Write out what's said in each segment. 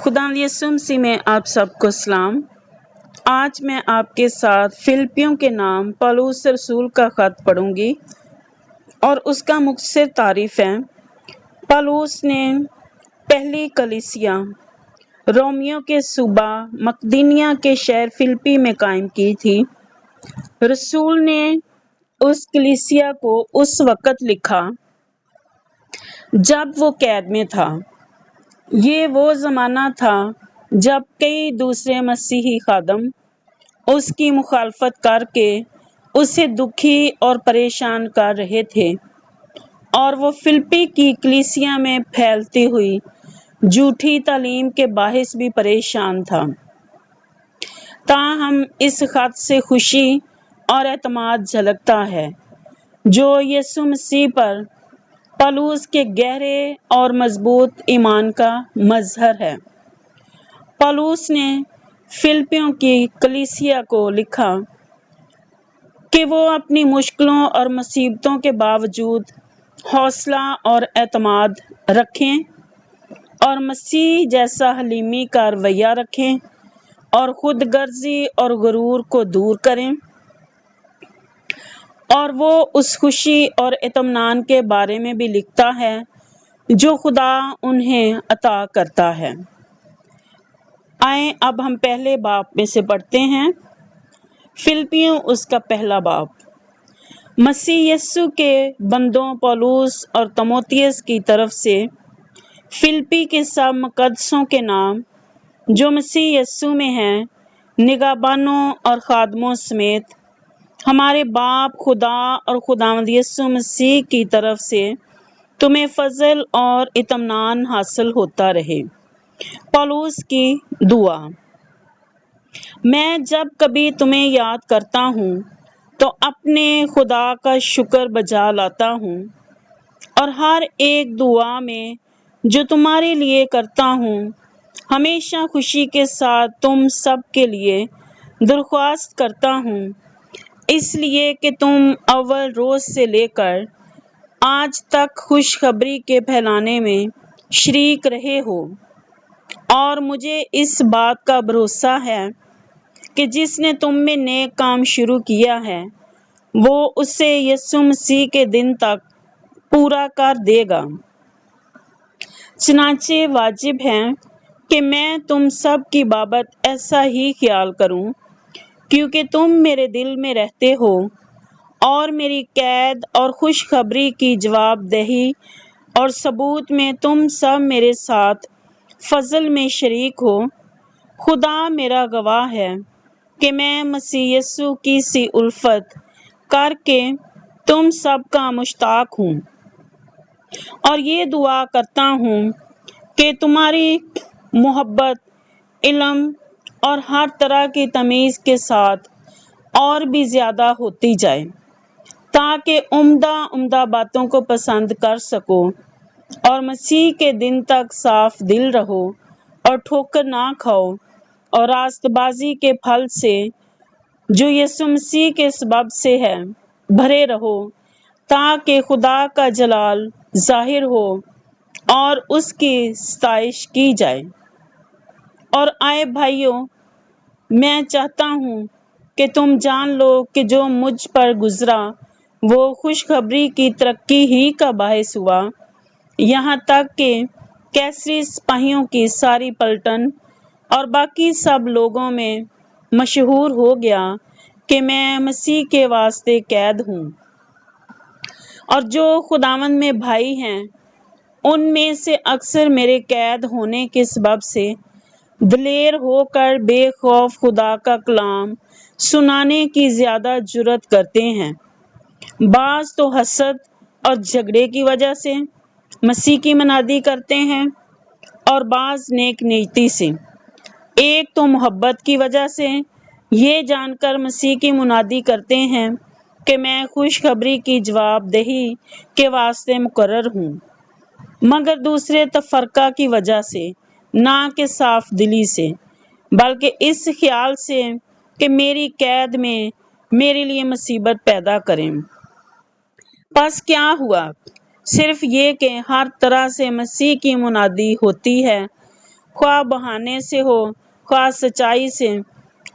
خدا یسوع مسیح میں آپ سب کو سلام۔ آج میں آپ کے ساتھ فلپیوں کے نام پولس رسول کا خط پڑھوں گی اور اس کا مختصر تعریف ہے۔ پولس نے پہلی کلیسیا رومیو کے صوبہ مقدونیہ کے شہر فلپی میں قائم کی تھی۔ رسول نے اس کلیسیا کو اس وقت لکھا جب وہ قید میں تھا۔ یہ وہ زمانہ تھا جب کئی دوسرے مسیحی خادم اس کی مخالفت کر کے اسے دکھی اور پریشان کر رہے تھے، اور وہ فلپی کی کلیسیا میں پھیلتی ہوئی جھوٹی تعلیم کے باعث بھی پریشان تھا۔ تاہم اس خط سے خوشی اور اعتماد جھلکتا ہے جو یسوع مسیح پر پولس کے گہرے اور مضبوط ایمان کا مظہر ہے۔ پولس نے فلپیوں کی کلیسیا کو لکھا کہ وہ اپنی مشکلوں اور مصیبتوں کے باوجود حوصلہ اور اعتماد رکھیں اور مسیح جیسا حلیمی کا رویہ رکھیں اور خود غرضی اور غرور کو دور کریں، اور وہ اس خوشی اور اطمینان کے بارے میں بھی لکھتا ہے جو خدا انہیں عطا کرتا ہے۔ آئیں اب ہم پہلے باب میں سے پڑھتے ہیں۔ فلپیوں اس کا پہلا باب۔ مسیح یسوع کے بندوں پولس اور تیموتھیوس کی طرف سے فلپی کے سب مقدسوں کے نام جو مسیح یسوع میں ہیں، نگہبانوں اور خادموں سمیت ہمارے باپ خدا اور خداوند یسوع مسیح کی طرف سے تمہیں فضل اور اطمینان حاصل ہوتا رہے۔ پولس کی دعا۔ میں جب کبھی تمہیں یاد کرتا ہوں تو اپنے خدا کا شکر بجا لاتا ہوں، اور ہر ایک دعا میں جو تمہارے لیے کرتا ہوں ہمیشہ خوشی کے ساتھ تم سب کے لیے درخواست کرتا ہوں، اس لیے کہ تم اول روز سے لے کر آج تک خوشخبری کے پھیلانے میں شریک رہے ہو، اور مجھے اس بات کا بھروسہ ہے کہ جس نے تم میں نیک کام شروع کیا ہے وہ اسے یسوع مسیح کے دن تک پورا کر دے گا۔ چنانچہ واجب ہے کہ میں تم سب کی بابت ایسا ہی خیال کروں، کیونکہ تم میرے دل میں رہتے ہو اور میری قید اور خوشخبری کی جواب دہی اور ثبوت میں تم سب میرے ساتھ فضل میں شریک ہو۔ خدا میرا گواہ ہے کہ میں مسیح یسوع کی سی الفت کر کے تم سب کا مشتاق ہوں، اور یہ دعا کرتا ہوں کہ تمہاری محبت علم اور ہر طرح کی تمیز کے ساتھ اور بھی زیادہ ہوتی جائے، تاکہ عمدہ باتوں کو پسند کر سکو اور مسیح کے دن تک صاف دل رہو اور ٹھوکر نہ کھاؤ، اور راست بازی کے پھل سے جو یسوع مسیح کے سبب سے ہے بھرے رہو، تاکہ خدا کا جلال ظاہر ہو اور اس کی ستائش کی جائے۔ اور اے بھائیو، میں چاہتا ہوں کہ تم جان لو کہ جو مجھ پر گزرا وہ خوشخبری کی ترقی ہی کا باعث ہوا، یہاں تک کہ کیسری سپاہیوں کی ساری پلٹن اور باقی سب لوگوں میں مشہور ہو گیا کہ میں مسیح کے واسطے قید ہوں۔ اور جو خداوند میں بھائی ہیں ان میں سے اکثر میرے قید ہونے کے سبب سے دلیر ہو کر بے خوف خدا کا کلام سنانے کی زیادہ جرأت کرتے ہیں۔ بعض تو حسد اور جھگڑے کی وجہ سے مسیح کی منادی کرتے ہیں، اور بعض نیک نیتی سے، ایک تو محبت کی وجہ سے یہ جان کر مسیح کی منادی کرتے ہیں کہ میں خوشخبری کی جواب دہی کے واسطے مقرر ہوں، مگر دوسرے تفرقہ کی وجہ سے، نہ کہ صاف دلی سے، بلکہ اس خیال سے کہ میری قید میں میرے لیے مصیبت پیدا کریں۔ پس کیا ہوا؟ صرف یہ کہ ہر طرح سے مسیح کی منادی ہوتی ہے، خواہ بہانے سے ہو خواہ سچائی سے،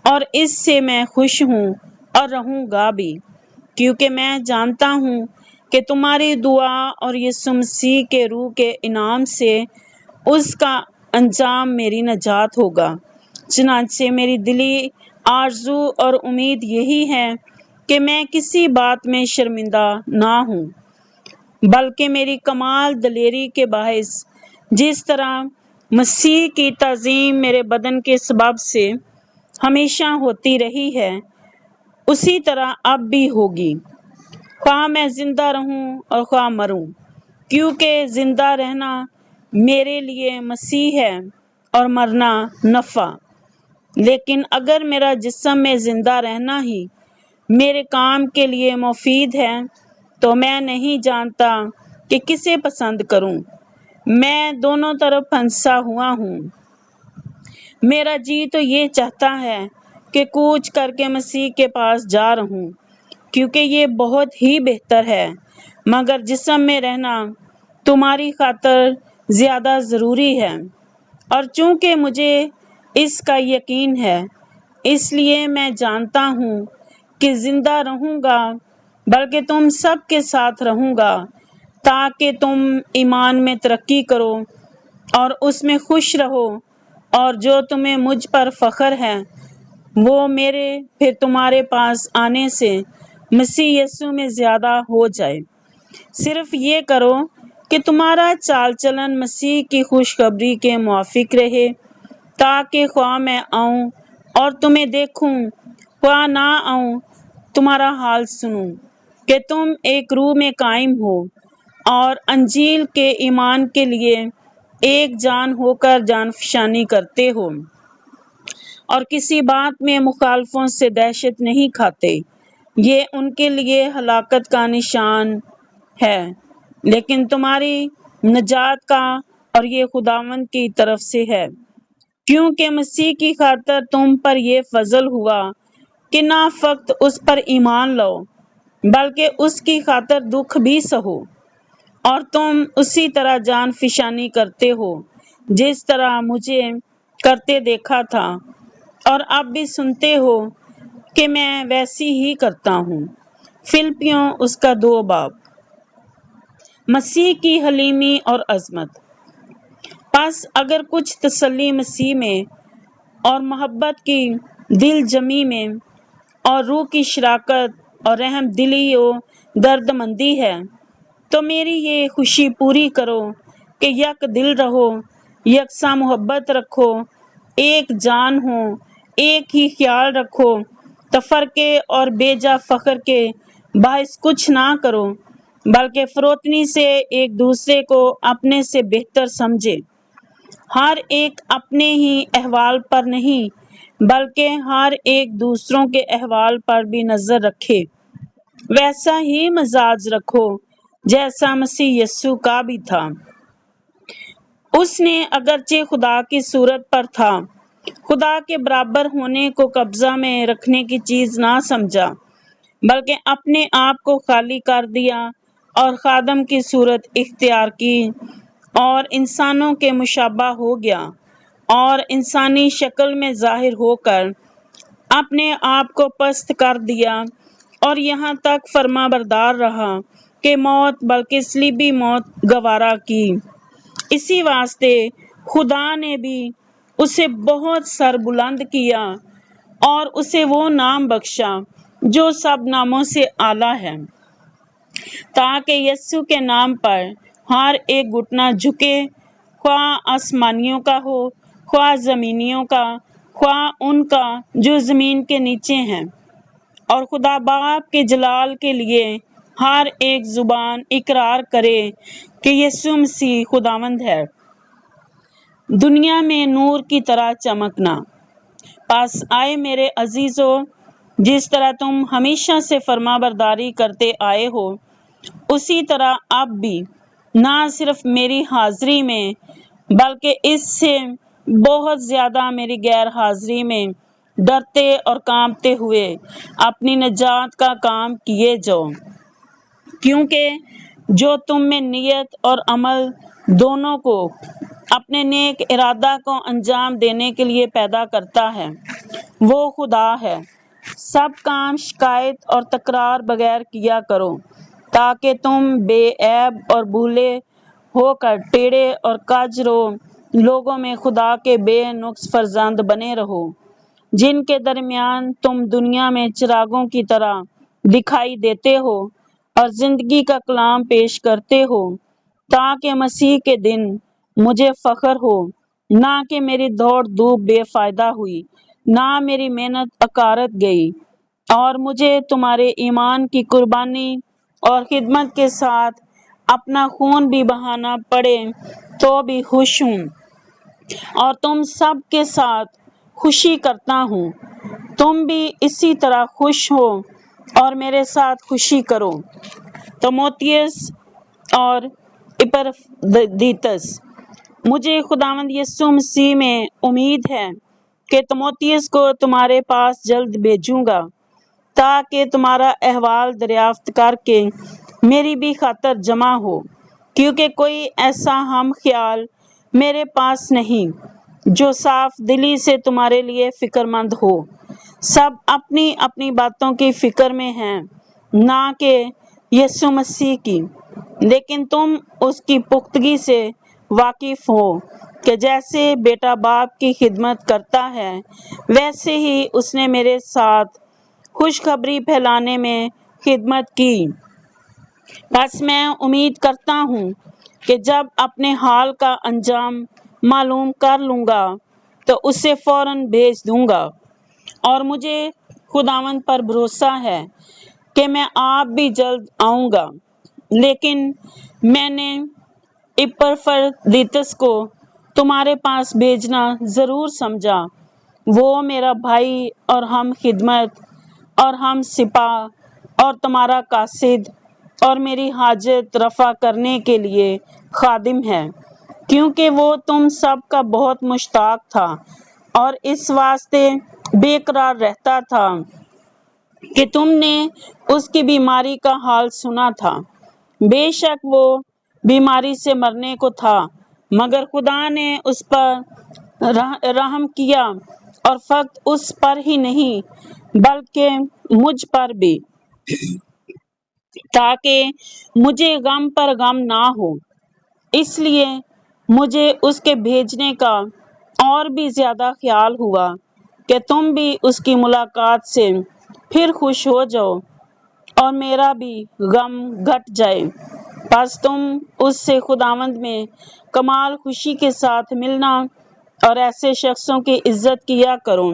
اور اس سے میں خوش ہوں اور رہوں گا بھی، کیونکہ میں جانتا ہوں کہ تمہاری دعا اور یسوع مسیح کے روح کے انعام سے اس کا انجام میری نجات ہوگا۔ چنانچہ میری دلی آرزو اور امید یہی ہے کہ میں کسی بات میں شرمندہ نہ ہوں، بلکہ میری کمال دلیری کے باعث جس طرح مسیح کی تعظیم میرے بدن کے سبب سے ہمیشہ ہوتی رہی ہے، اسی طرح اب بھی ہوگی، خواہ میں زندہ رہوں اور خواہ مروں، کیونکہ زندہ رہنا میرے لیے مسیح ہے اور مرنا نفع۔ لیکن اگر میرا جسم میں زندہ رہنا ہی میرے کام کے لیے مفید ہے تو میں نہیں جانتا کہ کسے پسند کروں۔ میں دونوں طرف پھنسا ہوا ہوں۔ میرا جی تو یہ چاہتا ہے کہ کوچ کر کے مسیح کے پاس جا رہوں، کیونکہ یہ بہت ہی بہتر ہے، مگر جسم میں رہنا تمہاری خاطر زیادہ ضروری ہے، اور چونکہ مجھے اس کا یقین ہے، اس لیے میں جانتا ہوں کہ زندہ رہوں گا، بلکہ تم سب کے ساتھ رہوں گا، تاکہ تم ایمان میں ترقی کرو اور اس میں خوش رہو، اور جو تمہیں مجھ پر فخر ہے وہ میرے پھر تمہارے پاس آنے سے مسیح یسوع میں زیادہ ہو جائے۔ صرف یہ کرو کہ تمہارا چال چلن مسیح کی خوشخبری کے موافق رہے، تاکہ خواہ میں آؤں اور تمہیں دیکھوں خواہ نہ آؤں تمہارا حال سنوں، کہ تم ایک روح میں قائم ہو اور انجیل کے ایمان کے لیے ایک جان ہو کر جان فشانی کرتے ہو، اور کسی بات میں مخالفوں سے دہشت نہیں کھاتے، یہ ان کے لیے ہلاکت کا نشان ہے، لیکن تمہاری نجات کا، اور یہ خداوند کی طرف سے ہے، کیونکہ مسیح کی خاطر تم پر یہ فضل ہوا کہ نہ فقط اس پر ایمان لاؤ بلکہ اس کی خاطر دکھ بھی سہو، اور تم اسی طرح جان فشانی کرتے ہو جس طرح مجھے کرتے دیکھا تھا، اور اب بھی سنتے ہو کہ میں ویسی ہی کرتا ہوں۔ فلپیوں اس کا 2 باب۔ مسیح کی حلیمی اور عظمت۔ پس اگر کچھ تسلی مسیح میں اور محبت کی دل جمی میں اور روح کی شراکت اور رحم دلی و درد مندی ہے، تو میری یہ خوشی پوری کرو کہ یک دل رہو، یکساں محبت رکھو، ایک جان ہو، ایک ہی خیال رکھو، تفرقے اور بے جا فخر کے باعث کچھ نہ کرو، بلکہ فروتنی سے ایک دوسرے کو اپنے سے بہتر سمجھے، ہر ایک اپنے ہی احوال پر نہیں بلکہ ہر ایک دوسروں کے احوال پر بھی نظر رکھے۔ ویسا ہی مزاج رکھو جیسا مسیح یسوع کا بھی تھا۔ اس نے اگرچہ خدا کی صورت پر تھا، خدا کے برابر ہونے کو قبضہ میں رکھنے کی چیز نہ سمجھا، بلکہ اپنے آپ کو خالی کر دیا اور خادم کی صورت اختیار کی، اور انسانوں کے مشابہ ہو گیا، اور انسانی شکل میں ظاہر ہو کر اپنے آپ کو پست کر دیا، اور یہاں تک فرما بردار رہا کہ موت بلکہ صلیبی موت گوارا کی۔ اسی واسطے خدا نے بھی اسے بہت سر بلند کیا اور اسے وہ نام بخشا جو سب ناموں سے اعلیٰ ہے، تاکہ یسوع کے نام پر ہر ایک گھٹنا جھکے، خواہ آسمانیوں کا ہو، خواہ زمینیوں کا، خواہ ان کا جو زمین کے نیچے ہیں، اور خدا باپ کے جلال کے لیے ہر ایک زبان اقرار کرے کہ یسوع مسیح خداوند ہے۔ دنیا میں نور کی طرح چمکنا۔ پس آئے میرے عزیزو، جس طرح تم ہمیشہ سے فرما برداری کرتے آئے ہو، اسی طرح اب بھی نہ صرف میری حاضری میں بلکہ اس سے بہت زیادہ میری غیر حاضری میں ڈرتے اور کانپتے ہوئے اپنی نجات کا کام کیے جاؤ، کیونکہ جو تم میں نیت اور عمل دونوں کو اپنے نیک ارادہ کو انجام دینے کے لیے پیدا کرتا ہے۔ وہ خدا ہے۔ سب کام شکایت اور تکرار بغیر کیا کرو، تاکہ تم بے عیب اور بھولے ہو کر ٹیڑے اور کج رو لوگوں میں خدا کے بے نقص فرزند بنے رہو، جن کے درمیان تم دنیا میں چراغوں کی طرح دکھائی دیتے ہو اور زندگی کا کلام پیش کرتے ہو، تاکہ مسیح کے دن مجھے فخر ہو، نہ کہ میری دوڑ دھوپ بے فائدہ ہوئی، نہ میری محنت اکارت گئی، اور مجھے تمہارے ایمان کی قربانی اور خدمت کے ساتھ اپنا خون بھی بہانا پڑے تو بھی خوش ہوں، اور تم سب کے ساتھ خوشی کرتا ہوں۔ تم بھی اسی طرح خوش ہو اور میرے ساتھ خوشی کرو۔ تimotheus اور اپافرودیتس، مجھے خداوند یسوع مسیح میں امید ہے کہ تimotheus کو تمہارے پاس جلد بھیجوں گا، تاکہ تمہارا احوال دریافت کر کے میری بھی خاطر جمع ہو، کیونکہ کوئی ایسا ہم خیال میرے پاس نہیں جو صاف دلی سے تمہارے لیے فکر مند ہو۔ سب اپنی اپنی باتوں کی فکر میں ہیں، نہ کہ یسوع مسیح کی، لیکن تم اس کی پختگی سے واقف ہو کہ جیسے بیٹا باپ کی خدمت کرتا ہے، ویسے ہی اس نے میرے ساتھ خوشخبری پھیلانے میں خدمت کی۔ بس میں امید کرتا ہوں کہ جب اپنے حال کا انجام معلوم کر لوں گا تو اسے فوراً بھیج دوں گا، اور مجھے خداوند پر بھروسہ ہے کہ میں آپ بھی جلد آؤں گا۔ لیکن میں نے اپافرودیتس کو تمہارے پاس بھیجنا ضرور سمجھا۔ وہ میرا بھائی اور ہم خدمت اور ہم سپاہ اور تمہارا قاصد اور میری حاجت رفع کرنے کے لیے خادم ہے، کیونکہ وہ تم سب کا بہت مشتاق تھا اور اس واسطے بے قرار رہتا تھا کہ تم نے اس کی بیماری کا حال سنا تھا۔ بے شک وہ بیماری سے مرنے کو تھا، مگر خدا نے اس پر رحم کیا، اور فقط اس پر ہی نہیں بلکہ مجھ پر بھی، تاکہ مجھے غم پر غم نہ ہو۔ اس لیے مجھے اس کے بھیجنے کا اور بھی زیادہ خیال ہوا کہ تم بھی اس کی ملاقات سے پھر خوش ہو جاؤ اور میرا بھی غم گھٹ جائے۔ پس تم اس سے خداوند میں کمال خوشی کے ساتھ ملنا اور ایسے شخصوں کی عزت کیا کرو،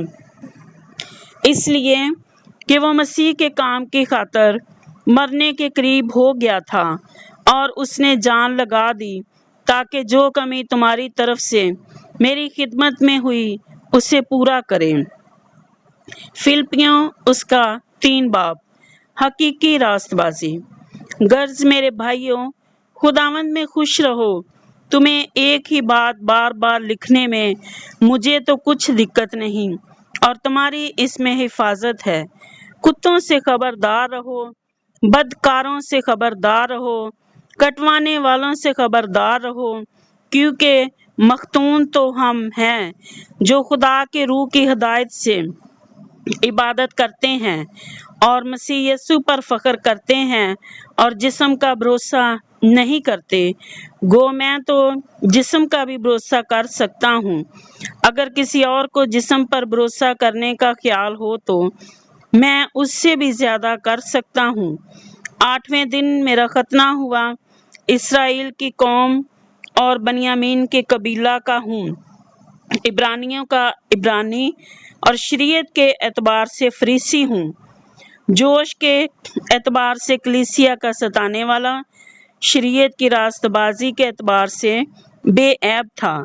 اس لیے کہ وہ مسیح کے کام کی خاطر مرنے کے قریب ہو گیا تھا، اور اس نے جان لگا دی، تاکہ جو کمی تمہاری طرف سے میری خدمت میں ہوئی اسے پورا کرے۔ فلپیوں اس کا 3 باب۔ حقیقی راست بازی۔ غرض میرے بھائیوں، خداوند میں خوش رہو۔ تمہیں ایک ہی بات بار بار لکھنے میں مجھے تو کچھ دقت نہیں، اور تمہاری اس میں حفاظت ہے۔ کتوں سے خبردار رہو، بدکاروں سے خبردار رہو، کٹوانے والوں سے خبردار رہو، کیونکہ مختون تو ہم ہیں جو خدا کے روح کی ہدایت سے عبادت کرتے ہیں اور مسیح یسوع پر فخر کرتے ہیں اور جسم کا بھروسہ نہیں کرتے۔ گو میں تو جسم کا بھی بھروسہ کر سکتا ہوں، اگر کسی اور کو جسم پر بھروسہ کرنے کا خیال ہو تو میں اس سے بھی زیادہ کر سکتا ہوں۔ 8ویں دن میرا ختنہ ہوا، اسرائیل کی قوم اور بنیامین کے قبیلہ کا ہوں، عبرانیوں کا عبرانی اور شریعت کے اعتبار سے فریسی ہوں، جوش کے اعتبار سے کلیسیا کا ستانے والا، شریعت کی راست بازی کے اعتبار سے بے عیب تھا۔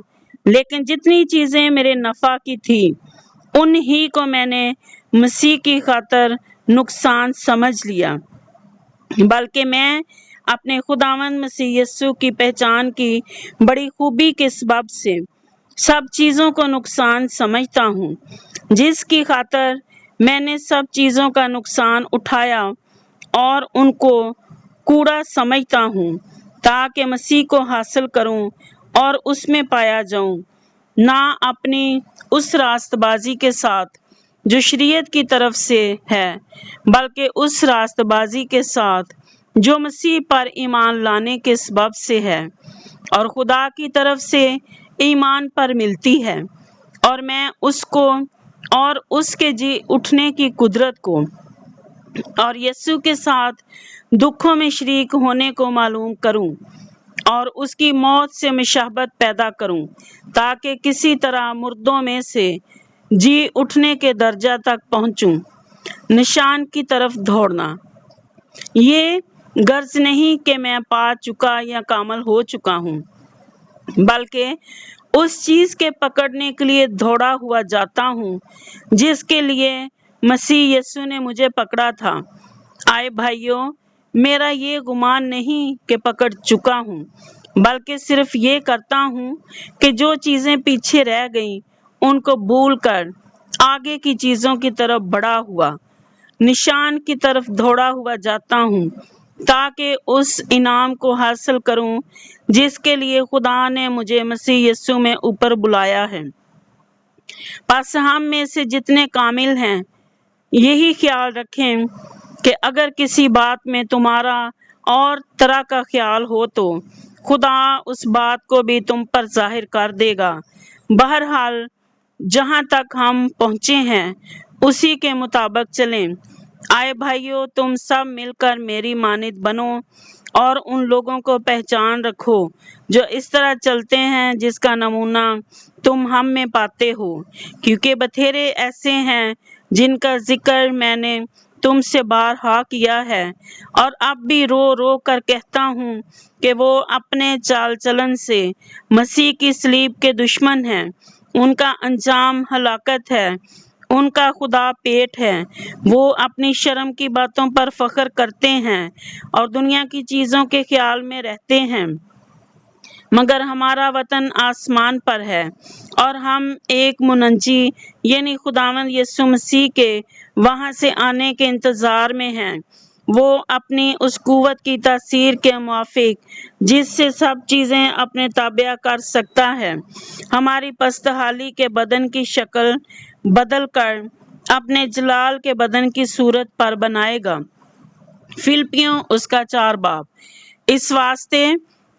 لیکن جتنی چیزیں میرے نفع کی تھی ان ہی کو میں نے مسیح کی خاطر نقصان سمجھ لیا، بلکہ میں اپنے خداوند مسیح یسوع کی پہچان کی بڑی خوبی کے سبب سے سب چیزوں کو نقصان سمجھتا ہوں، جس کی خاطر میں نے سب چیزوں کا نقصان اٹھایا اور ان کو کوڑا سمجھتا ہوں، تاکہ مسیح کو حاصل کروں اور اس میں پایا جاؤں، نہ اپنی اس راست بازی کے ساتھ جو شریعت کی طرف سے ہے، بلکہ اس راست بازی کے ساتھ جو مسیح پر ایمان لانے کے سبب سے ہے اور خدا کی طرف سے ایمان پر ملتی ہے، اور میں اس کو اور اس کے جی اٹھنے کی قدرت کو اور یسوع کے ساتھ دکھوں میں شریک ہونے کو معلوم کروں اور اس کی موت سے مشابہت پیدا کروں، تاکہ کسی طرح مردوں میں سے جی اٹھنے کے درجہ تک پہنچوں۔ نشان کی طرف دوڑنا، یہ غرض نہیں کہ میں پا چکا یا کامل ہو چکا ہوں، بلکہ اس چیز کے پکڑنے کے لیے دوڑا ہوا جاتا ہوں جس کے لیے مسیح یسوع نے مجھے پکڑا تھا۔ آئے بھائیوں، میرا یہ گمان نہیں کہ پکڑ چکا ہوں، بلکہ صرف یہ کرتا ہوں کہ جو چیزیں پیچھے رہ گئیں ان کو بھول کر آگے کی چیزوں کی طرف بڑھا ہوا نشان کی طرف دوڑا ہوا جاتا ہوں، تاکہ اس انعام کو حاصل کروں جس کے لیے خدا نے مجھے مسیح یسوع میں اوپر بلایا ہے۔ پس ہم میں سے جتنے کامل ہیں یہی خیال رکھیں کہ اگر کسی بات میں تمہارا اور طرح کا خیال ہو تو خدا اس بات کو بھی تم پر ظاہر کر دے گا۔ بہرحال جہاں تک ہم پہنچے ہیں اسی کے مطابق چلیں۔ آئے بھائیو، تم سب مل کر میری مانند بنو اور ان لوگوں کو پہچان رکھو جو اس طرح چلتے ہیں جس کا نمونہ تم ہم میں پاتے ہو، کیونکہ بتھیرے ایسے ہیں جن کا ذکر میں نے تم سے بارہا کیا ہے، اور اب بھی رو رو کر کہتا ہوں کہ وہ اپنے چال چلن سے مسیح کی صلیب کے دشمن ہیں۔ ان کا انجام ہلاکت ہے، ان کا خدا پیٹ ہے، وہ اپنی شرم کی باتوں پر فخر کرتے ہیں اور دنیا کی چیزوں کے خیال میں رہتے ہیں، مگر ہمارا وطن آسمان پر ہے اور ہم ایک منجی یعنی خداوند یسوع مسیح کے وہاں سے آنے کے انتظار میں ہیں۔ وہ اپنی اس قوت کی تاثیر کے موافق جس سے سب چیزیں اپنے تابع کر سکتا ہے، ہماری پست حالی کے بدن کی شکل بدل کر اپنے جلال کے بدن کی صورت پر بنائے گا۔ فلپیوں اس کا 4 باب۔ اس واسطے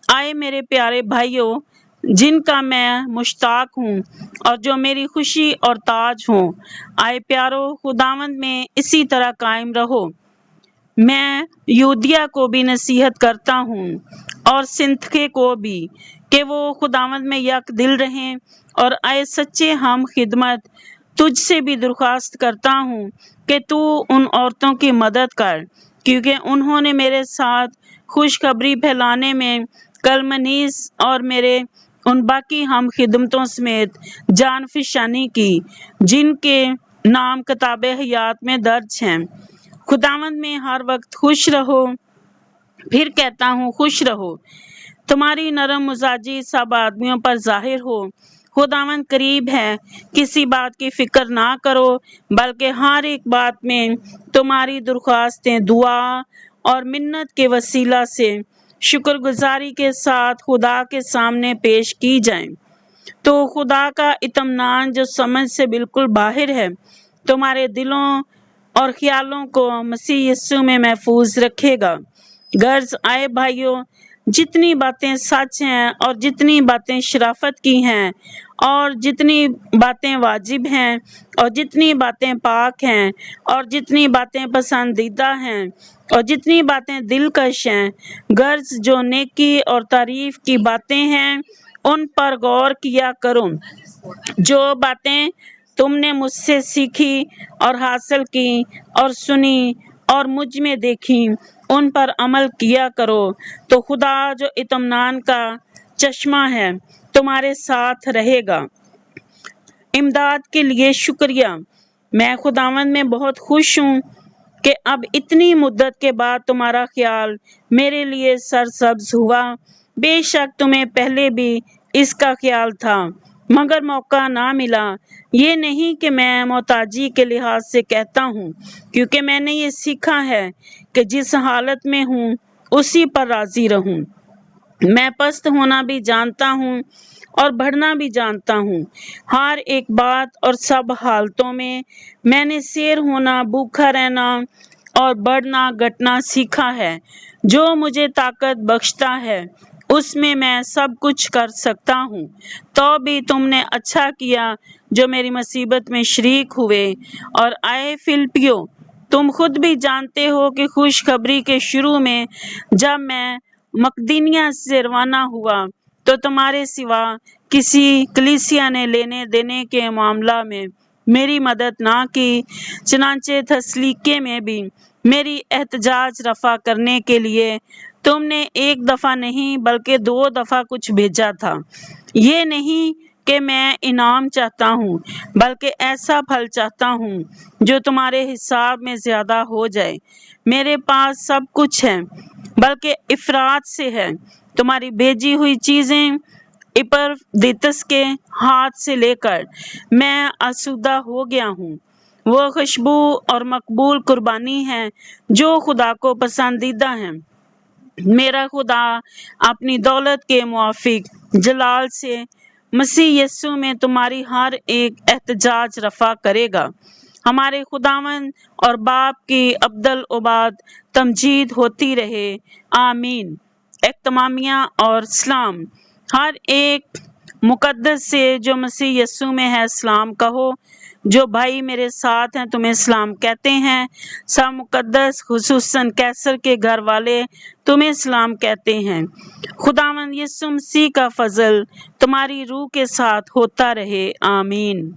آئے میرے پیارے بھائیوں، جن کا میں مشتاق ہوں اور جو میری خوشی اور تاج ہوں، آئے پیارو، خداوند میں اسی طرح قائم رہو۔ میں یودیا کو بھی نصیحت کرتا ہوں اور سنتخے کو بھی کہ وہ خداوند میں یک دل رہیں، اور اے سچے ہم خدمت، تجھ سے بھی درخواست کرتا ہوں کہ تو ان عورتوں کی مدد کر، کیونکہ انہوں نے میرے ساتھ خوشخبری پھیلانے میں کلمنیس اور میرے ان باقی ہم خدمتوں سمیت جان فشانی کی جن کے نام کتاب حیات میں درج ہیں۔ خداوند میں ہر وقت خوش رہو۔ پھر کہتا ہوں، خوش رہو۔ تمہاری نرم مزاجی سب آدمیوں پر ظاہر ہو۔ خداوند قریب ہے، کسی بات کی فکر نہ کرو، بلکہ ہر ایک بات میں تمہاری درخواستیں دعا اور منت کے وسیلہ سے شکر گزاری کے ساتھ خدا کے سامنے پیش کی جائیں، تو خدا کا اطمینان جو سمجھ سے بالکل باہر ہے تمہارے دلوں اور خیالوں کو مسیح یسوع میں محفوظ رکھے گا۔ غرض آئے بھائیوں، جتنی باتیں سچ ہیں اور جتنی باتیں شرافت کی ہیں اور جتنی باتیں واجب ہیں اور جتنی باتیں پاک ہیں اور جتنی باتیں پسندیدہ ہیں اور جتنی باتیں دلکش ہیں، غرض جو نیکی اور تعریف کی باتیں ہیں ان پر غور کیا کرو۔ جو باتیں تم نے مجھ سے سیکھی اور حاصل کی اور سنی اور مجھ میں دیکھی ان پر عمل کیا کرو، تو خدا جو اطمینان کا چشمہ ہے تمہارے ساتھ رہے گا۔ امداد کے لیے شکریہ۔ میں خداوند میں بہت خوش ہوں کہ اب اتنی مدت کے بعد تمہارا خیال میرے لیے سرسبز ہوا۔ بے شک تمہیں پہلے بھی اس کا خیال تھا، مگر موقع نہ ملا۔ یہ نہیں کہ میں محتاجی کے لحاظ سے کہتا ہوں، کیونکہ میں نے یہ سیکھا ہے کہ جس حالت میں ہوں اسی پر راضی رہوں۔ میں پست ہونا بھی جانتا ہوں اور بڑھنا بھی جانتا ہوں۔ ہر ایک بات اور سب حالتوں میں نے سیر ہونا، بھوکا رہنا اور بڑھنا گھٹنا سیکھا ہے۔ جو مجھے طاقت بخشتا ہے اس میں سب کچھ کر سکتا ہوں۔ تو بھی تم نے اچھا کیا جو میری مصیبت میں شریک ہوئے۔ اور اے فلپیو، تم خود بھی جانتے ہو کہ خوشخبری کے شروع میں جب میں مقدونیہ سے روانہ ہوا تو تمہارے سوا کسی کلیسیا نے لینے دینے کے معاملہ میں میری مدد نہ کی۔ چنانچہ تسالونیکے میں بھی میری احتجاج رفع کرنے کے لیے تم نے ایک دفعہ نہیں بلکہ 2 دفعہ کچھ بھیجا تھا۔ یہ نہیں کہ میں انعام چاہتا ہوں بلکہ ایسا پھل چاہتا ہوں جو تمہارے حساب میں زیادہ ہو جائے۔ میرے پاس سب کچھ ہے بلکہ افراط سے ہے۔ تمہاری بھیجی ہوئی چیزیں اپافرودیتس کے ہاتھ سے لے کر میں آسودہ ہو گیا ہوں۔ وہ خوشبو اور مقبول قربانی ہے جو خدا کو پسندیدہ ہے۔ میرا خدا اپنی دولت کے موافق جلال سے مسیح یسوع میں تمہاری ہر ایک احتجاج رفع کرے گا۔ ہمارے خداوند اور باپ کی ابدالآباد تمجید ہوتی رہے، آمین۔ اختتامیہ اور سلام۔ ہر ایک مقدس سے جو مسیح یسوع میں ہے سلام کہو۔ جو بھائی میرے ساتھ ہیں تمہیں سلام کہتے ہیں۔ سب مقدس خصوصاً قیصر کے گھر والے تمہیں سلام کہتے ہیں۔ خداوند یسوع مسیح کا فضل تمہاری روح کے ساتھ ہوتا رہے، آمین۔